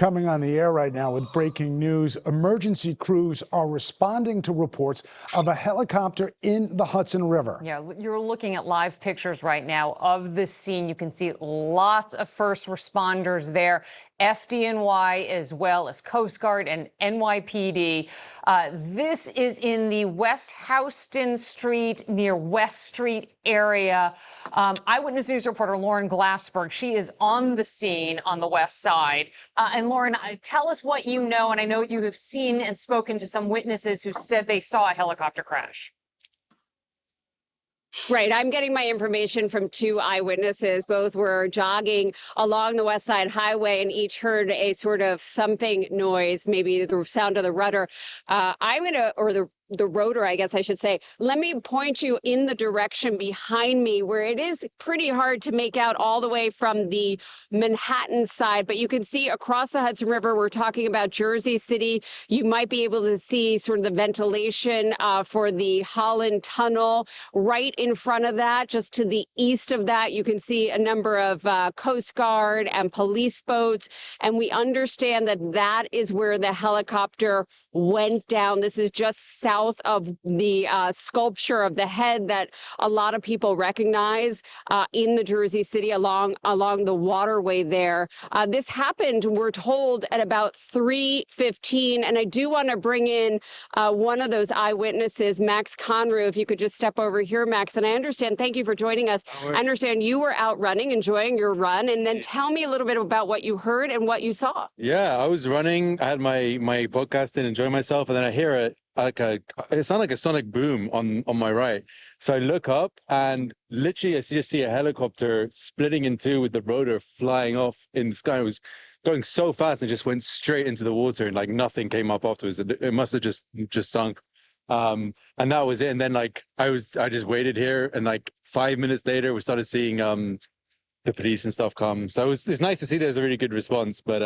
Coming on the air right now with breaking news. Emergency crews are responding to reports of a helicopter in the Hudson River. Yeah, you're looking at live pictures right now of this scene. You can see lots of first responders there, FDNY as well as Coast Guard and NYPD. This is in the West Houston Street near West Street area. Eyewitness News reporter Lauren Glassberg, she is on the scene on the west side. And Lauren, tell us what you know. And I know you have seen and spoken to some witnesses who said they saw a helicopter crash. Right. I'm getting my information from two eyewitnesses. Both were jogging along the West Side Highway and each heard a sort of thumping noise, maybe the sound of the rudder. The rotor, I guess I should say. Let me point you in the direction behind me where it is pretty hard to make out all the way from the Manhattan side, but you can see across the Hudson River, we're talking about Jersey City. You might be able to see sort of the ventilation for the Holland Tunnel. Right in front of that, just to the east of that, you can see a number of Coast Guard and police boats. And we understand that that is where the helicopter went down. This is just south of the sculpture of the head that a lot of people recognize in the Jersey City along the waterway there. This happened, we're told, at about 3:15. And I do want to bring in one of those eyewitnesses, Max Conru, if you could just step over here, Max. And I understand, thank you for joining us. I understand you were out running, enjoying your run. And then tell me a little bit about what you heard and what you saw. Yeah, I was running. I had my podcast in, enjoying myself, and then I hear it sounded like a sonic boom on my right. So I look up and literally I just see a helicopter splitting in two with the rotor flying off in the sky. It was going so fast and just went straight into the water, and like nothing came up afterwards. It must have just sunk. And that was it. And then like I just waited here, and like 5 minutes later we started seeing the police and stuff come. So it's nice to see there's a really good response, but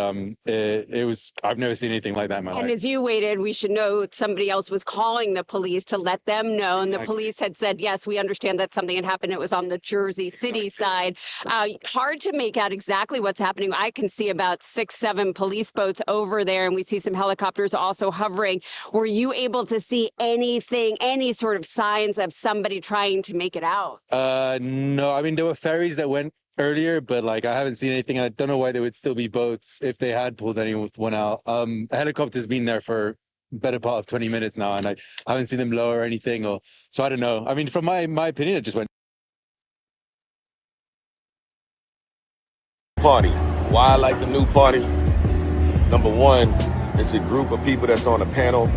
it was, I've never seen anything like that in my life. And as you waited, we should know somebody else was calling the police to let them know. And the police had said, yes, we understand that something had happened. It was on the Jersey City side. Hard to make out exactly what's happening. I can see about 6, 7 police boats over there, and we see some helicopters also hovering. Were you able to see anything, any sort of signs of somebody trying to make it out? No, I mean, there were ferries that went earlier, but like I haven't seen anything. I don't know why there would still be boats if they had pulled anyone out. A helicopter's been there for the better part of 20 minutes now, and I haven't seen them lower or anything. So I don't know. I mean, from my opinion, it just went. Party. Why I like the new party? Number one, it's a group of people that's on a panel.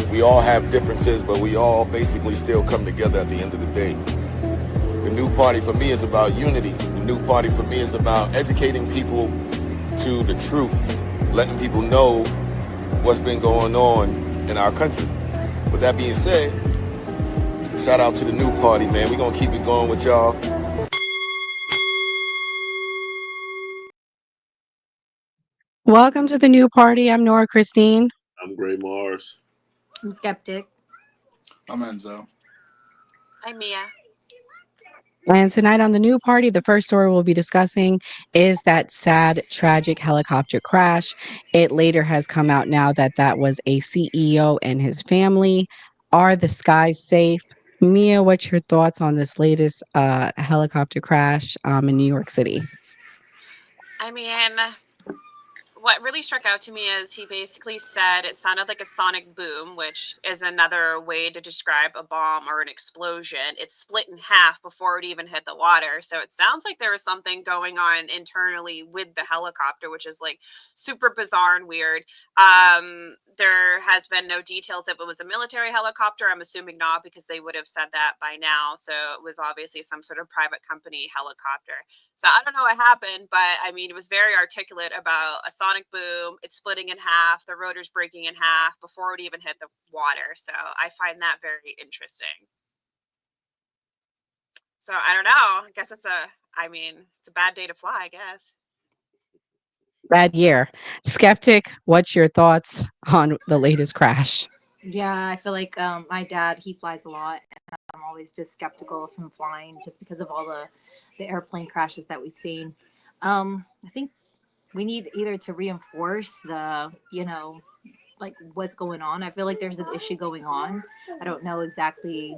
We all have differences, but we all basically still come together at the end of the day. The new party for me is about unity. The new party for me is about educating people to the truth, letting people know what's been going on in our country. With that being said, shout out to the new party, man. We're going to keep it going with y'all. Welcome to the new party. I'm Nora Christine. I'm Gray Mars. I'm Skeptic. I'm Enzo. I'm Mia. And tonight on the new party, the first story we'll be discussing is that sad, tragic helicopter crash. It later has come out now that that was a CEO and his family. Are the skies safe? Mia, what's your thoughts on this latest helicopter crash in New York City? I mean, what really struck out to me is he basically said it sounded like a sonic boom, which is another way to describe a bomb or an explosion. It split in half before it even hit the water. So it sounds like there was something going on internally with the helicopter, which is like super bizarre and weird. There has been no details if it was a military helicopter. I'm assuming not, because they would have said that by now. So it was obviously some sort of private company helicopter. So I don't know what happened, but I mean, it was very articulate about a sonic boom, it's splitting in half, the rotor's breaking in half before it even hit the water. So I find that very interesting. So I don't know. I guess it's a bad day to fly, I guess. Bad year. Skeptic, what's your thoughts on the latest crash? Yeah, I feel like my dad, he flies a lot, and I'm always just skeptical of him flying just because of all the airplane crashes that we've seen. I think we need either to reinforce the, like what's going on. I feel like there's an issue going on. I don't know exactly,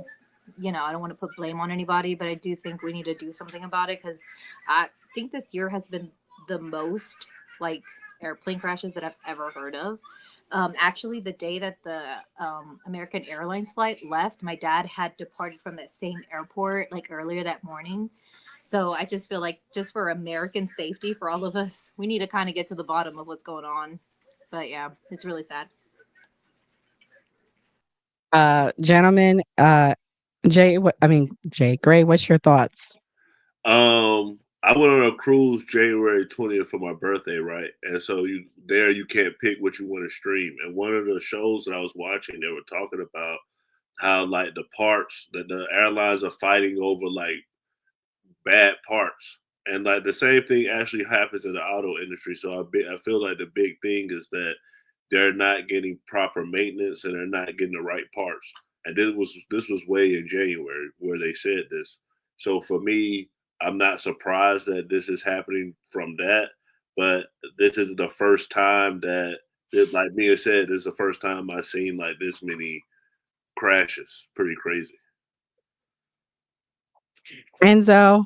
I don't want to put blame on anybody, but I do think we need to do something about it because I think this year has been the most like airplane crashes that I've ever heard of. Actually, the day that the American Airlines flight left, my dad had departed from that same airport like earlier that morning. So I just feel like just for American safety for all of us, we need to kind of get to the bottom of what's going on. But yeah, it's really sad. Gentlemen, Jay Gray, what's your thoughts? I went on a cruise January 20th for my birthday, right? And so you can't pick what you want to stream. And one of the shows that I was watching, they were talking about how like the parts that the airlines are fighting over like bad parts. And like the same thing actually happens in the auto industry. So I feel like the big thing is that they're not getting proper maintenance and they're not getting the right parts. And this was way in January where they said this. So for me, I'm not surprised that this is happening from that, but this is the first time like Mia said, this is the first time I've seen like this many crashes. Pretty crazy. Enzo,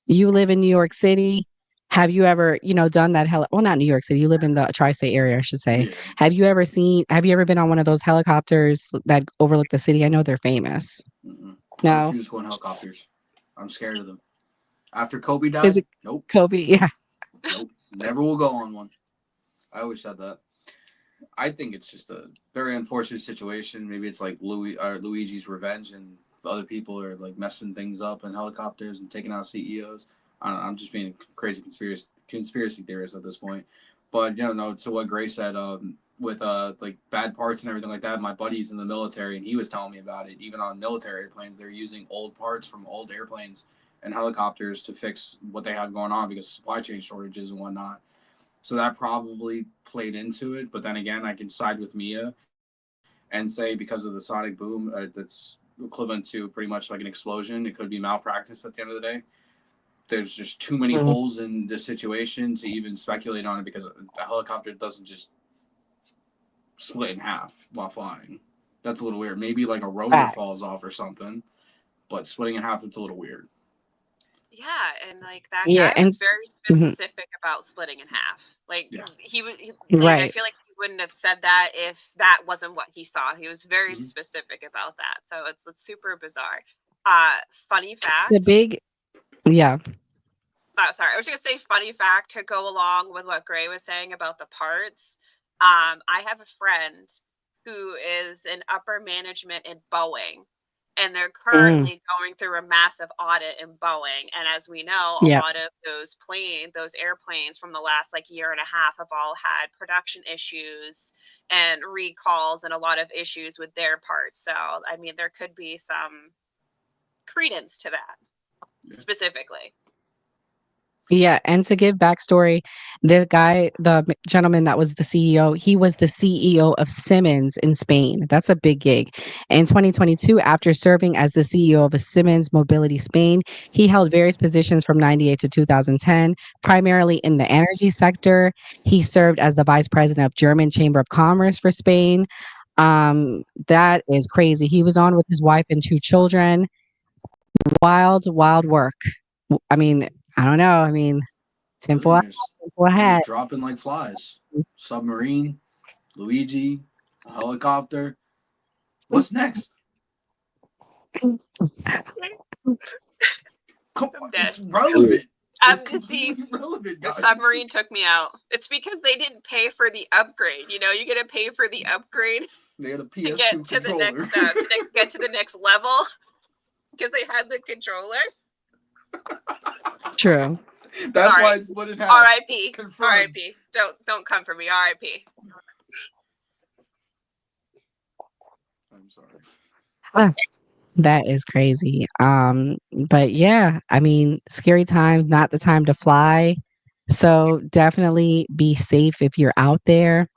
you live in New York City. Have you ever, done that well, not New York City. You live in the tri-state area, I should say. Yeah. Have you ever been on one of those helicopters that overlook the city? I know they're famous. I No? refuse to go in helicopters. I'm scared of them. After Kobe Is died, it nope, Kobe? Yeah. nope, never will go on one. I always said that. I think it's just a very unfortunate situation. Maybe it's like Luigi's revenge, and other people are like messing things up in helicopters and taking out CEOs. I don't know, I'm just being a crazy conspiracy theorist at this point. But no, to what Gray said, with like bad parts and everything like that. My buddy's in the military, and he was telling me about it. Even on military airplanes, they're using old parts from old airplanes and helicopters to fix what they had going on because of supply chain shortages and whatnot. So that probably played into it. But then again, I can side with Mia and say because of the sonic boom, that's equivalent to pretty much like an explosion. It could be malpractice at the end of the day. There's just too many holes in the situation to even speculate on it because a helicopter doesn't just split in half while flying. That's a little weird. Maybe like a rotor falls off or something, but splitting in half, it's a little weird. Yeah, and like that Yeah, guy and was very specific about splitting in half. Like Yeah. like I right. feel like he wouldn't have said that if that wasn't what he saw. He was very Mhm. specific about that. So it's super bizarre. Funny It's a fact. big, yeah. Oh, sorry, I was gonna say funny fact to go along with what Gray was saying about the parts. I have a friend who is in upper management in Boeing, and they're Mm, currently going through a massive audit in Boeing. And as we know, a yeah. lot of those airplanes from the last like year and a half have all had production issues and recalls and a lot of issues with their parts. So, I mean, there could be some credence to that specifically. Yeah, and to give backstory, the gentleman that was the CEO, he was the CEO of Siemens in Spain. That's a big gig. In 2022, after serving as the CEO of Siemens Mobility Spain, he held various positions from 98 to 2010, primarily in the energy sector. He served as the vice president of German Chamber of Commerce for Spain. That is crazy. He was on with his wife and two children. Wild, wild work. I mean, I don't know. I mean, simple, Billionaires. simple They're ahead. just dropping like flies. Submarine, Luigi, a helicopter. What's next? Come I'm on, dead. it's relevant. I'm It's see, completely relevant, the guys. submarine took me out. It's because they didn't pay for the upgrade. You gotta pay for the upgrade They had a to PS2 get to the controller. next get to the next level because they had the controller. True. That's Sorry. why it's split in half. R.I.P. Confirmed. R.I.P. Don't come for me. R.I.P. I'm sorry. Ah, that is crazy. But yeah, I mean, scary times, not the time to fly. So definitely be safe if you're out there.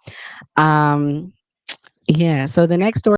Um, yeah. So the next story.